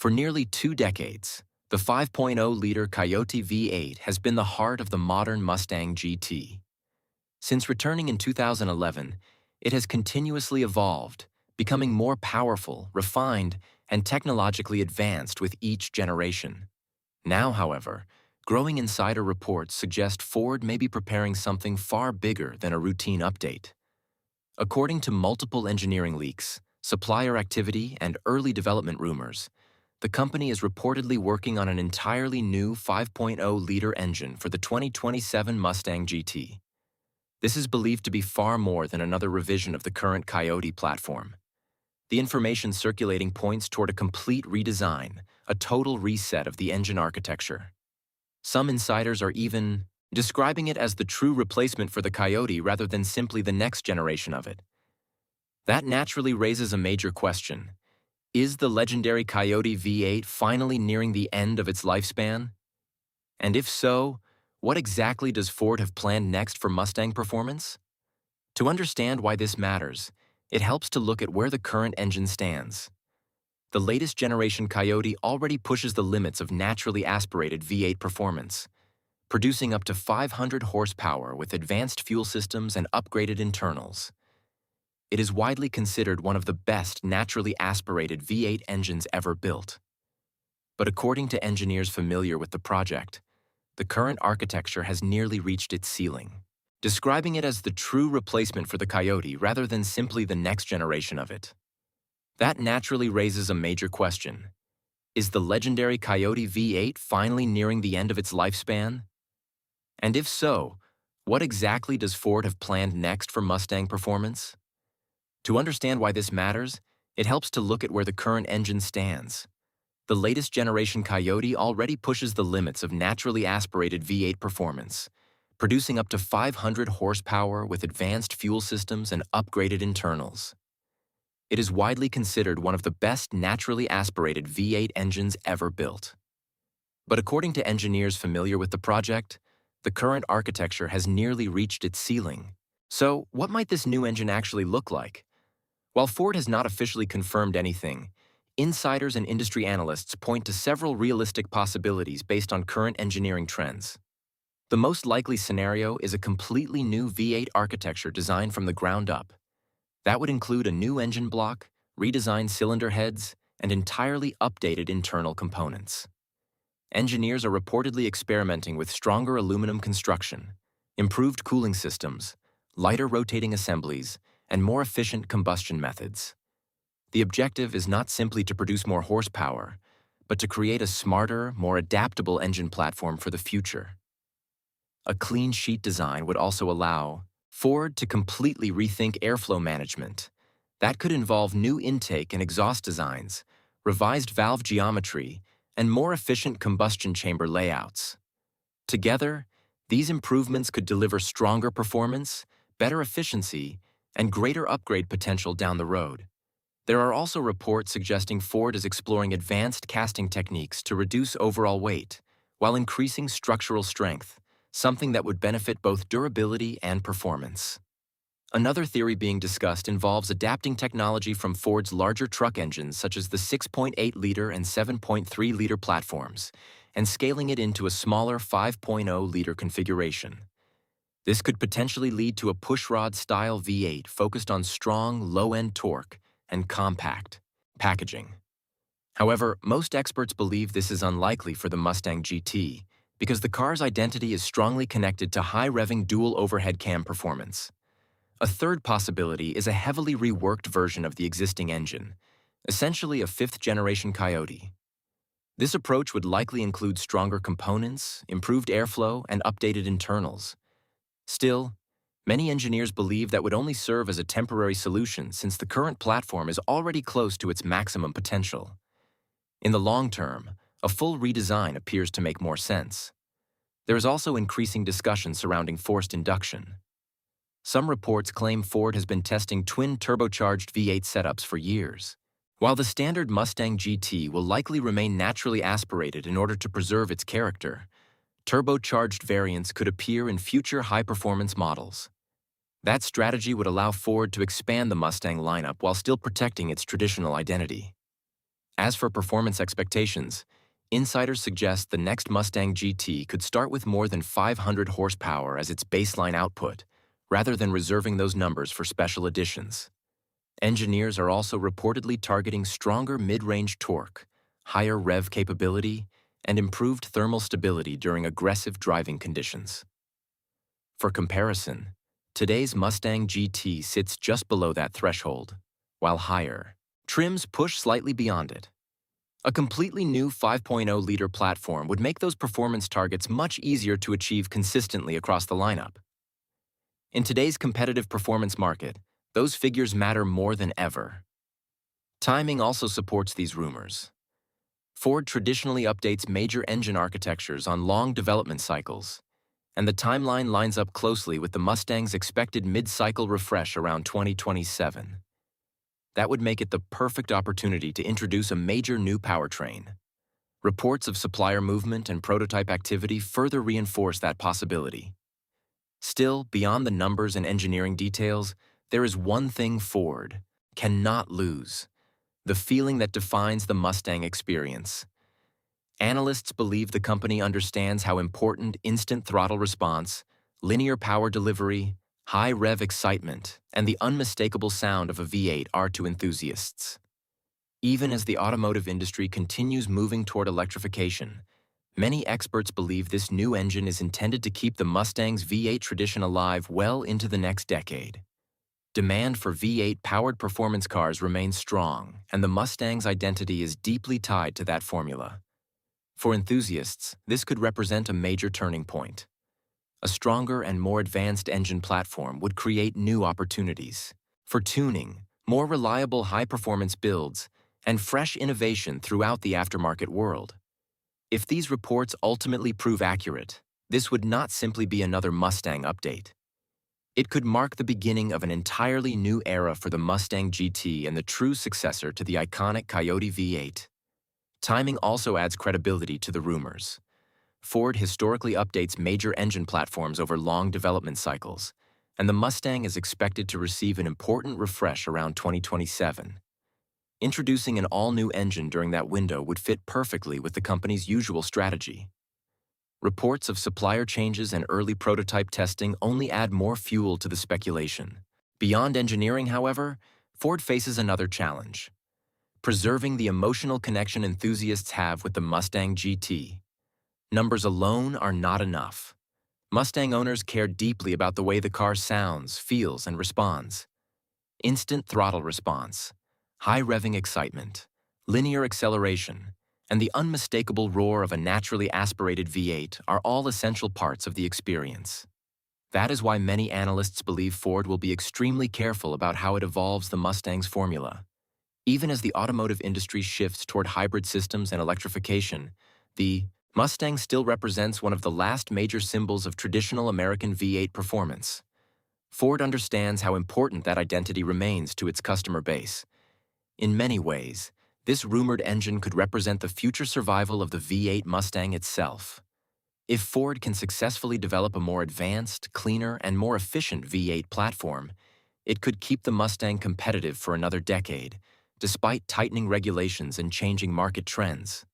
For nearly 2 decades, the 5.0-liter Coyote V8 has been the heart of the modern Mustang GT. Since returning in 2011, it has continuously evolved, becoming more powerful, refined, and technologically advanced with each generation. Now, however, growing insider reports suggest Ford may be preparing something far bigger than a routine update. According to multiple engineering leaks, supplier activity, and early development rumors, the company is reportedly working on an entirely new 5.0-liter engine for the 2027 Mustang GT. This is believed to be far more than another revision of the current Coyote platform. The information circulating points toward a complete redesign, a total reset of the engine architecture. Some insiders are even describing it as the true replacement for the Coyote rather than simply the next generation of it. That naturally raises a major question. Is the legendary Coyote V8 finally nearing the end of its lifespan? And if so, what exactly does Ford have planned next for Mustang performance? To understand why this matters, it helps to look at where the current engine stands. The latest generation Coyote already pushes the limits of naturally aspirated V8 performance, producing up to 500 horsepower with advanced fuel systems and upgraded internals. It is widely considered one of the best naturally aspirated V8 engines ever built. But according to engineers familiar with the project, the current architecture has nearly reached its ceiling, describing it as the true replacement for the Coyote rather than simply the next generation of it. That naturally raises a major question. Is the legendary Coyote V8 finally nearing the end of its lifespan? And if so, what exactly does Ford have planned next for Mustang performance? To understand why this matters, it helps to look at where the current engine stands. The latest generation Coyote already pushes the limits of naturally aspirated V8 performance, producing up to 500 horsepower with advanced fuel systems and upgraded internals. It is widely considered one of the best naturally aspirated V8 engines ever built. But according to engineers familiar with the project, the current architecture has nearly reached its ceiling. So, what might this new engine actually look like? While Ford has not officially confirmed anything, insiders and industry analysts point to several realistic possibilities based on current engineering trends. The most likely scenario is a completely new V8 architecture designed from the ground up. That would include a new engine block, redesigned cylinder heads, and entirely updated internal components. Engineers are reportedly experimenting with stronger aluminum construction, improved cooling systems, lighter rotating assemblies, and more efficient combustion methods. The objective is not simply to produce more horsepower, but to create a smarter, more adaptable engine platform for the future. A clean sheet design would also allow Ford to completely rethink airflow management. That could involve new intake and exhaust designs, revised valve geometry, and more efficient combustion chamber layouts. Together, these improvements could deliver stronger performance, better efficiency, and greater upgrade potential down the road. There are also reports suggesting Ford is exploring advanced casting techniques to reduce overall weight while increasing structural strength, something that would benefit both durability and performance. Another theory being discussed involves adapting technology from Ford's larger truck engines such as the 6.8-liter and 7.3-liter platforms and scaling it into a smaller 5.0-liter configuration. This could potentially lead to a pushrod-style V8 focused on strong, low-end torque and compact packaging. However, most experts believe this is unlikely for the Mustang GT because the car's identity is strongly connected to high-revving dual overhead cam performance. A third possibility is a heavily reworked version of the existing engine, essentially a fifth-generation Coyote. This approach would likely include stronger components, improved airflow, and updated internals. Still, many engineers believe that would only serve as a temporary solution since the current platform is already close to its maximum potential. In the long term, a full redesign appears to make more sense. There is also increasing discussion surrounding forced induction. Some reports claim Ford has been testing twin turbocharged V8 setups for years. While the standard Mustang GT will likely remain naturally aspirated in order to preserve its character, turbocharged variants could appear in future high-performance models. That strategy would allow Ford to expand the Mustang lineup while still protecting its traditional identity. As for performance expectations, insiders suggest the next Mustang GT could start with more than 500 horsepower as its baseline output, rather than reserving those numbers for special editions. Engineers are also reportedly targeting stronger mid-range torque, higher rev capability, and improved thermal stability during aggressive driving conditions. For comparison, today's Mustang GT sits just below that threshold, while higher trims push slightly beyond it. A completely new 5.0-liter platform would make those performance targets much easier to achieve consistently across the lineup. In today's competitive performance market, those figures matter more than ever. Timing also supports these rumors. Ford traditionally updates major engine architectures on long development cycles, and the timeline lines up closely with the Mustang's expected mid-cycle refresh around 2027. That would make it the perfect opportunity to introduce a major new powertrain. Reports of supplier movement and prototype activity further reinforce that possibility. Still, beyond the numbers and engineering details, there is one thing Ford cannot lose: the feeling that defines the Mustang experience. Analysts believe the company understands how important instant throttle response, linear power delivery, high rev excitement, and the unmistakable sound of a V8 are to enthusiasts. Even as the automotive industry continues moving toward electrification, many experts believe this new engine is intended to keep the Mustang's V8 tradition alive well into the next decade. Demand for V8-powered performance cars remains strong, and the Mustang's identity is deeply tied to that formula. For enthusiasts, this could represent a major turning point. A stronger and more advanced engine platform would create new opportunities for tuning, more reliable high-performance builds, and fresh innovation throughout the aftermarket world. If these reports ultimately prove accurate, this would not simply be another Mustang update. It could mark the beginning of an entirely new era for the Mustang GT and the true successor to the iconic Coyote V8. Timing also adds credibility to the rumors. Ford historically updates major engine platforms over long development cycles, and the Mustang is expected to receive an important refresh around 2027. Introducing an all-new engine during that window would fit perfectly with the company's usual strategy. Reports of supplier changes and early prototype testing only add more fuel to the speculation. Beyond engineering, however, Ford faces another challenge: preserving the emotional connection enthusiasts have with the Mustang GT. Numbers alone are not enough. Mustang owners care deeply about the way the car sounds, feels, and responds. Instant throttle response, high revving excitement, linear acceleration, and the unmistakable roar of a naturally aspirated V8 are all essential parts of the experience. That is why many analysts believe Ford will be extremely careful about how it evolves the Mustang's formula. Even as the automotive industry shifts toward hybrid systems and electrification, the Mustang still represents one of the last major symbols of traditional American V8 performance. Ford understands how important that identity remains to its customer base. In many ways, this rumored engine could represent the future survival of the V8 Mustang itself. If Ford can successfully develop a more advanced, cleaner, and more efficient V8 platform, it could keep the Mustang competitive for another decade, despite tightening regulations and changing market trends.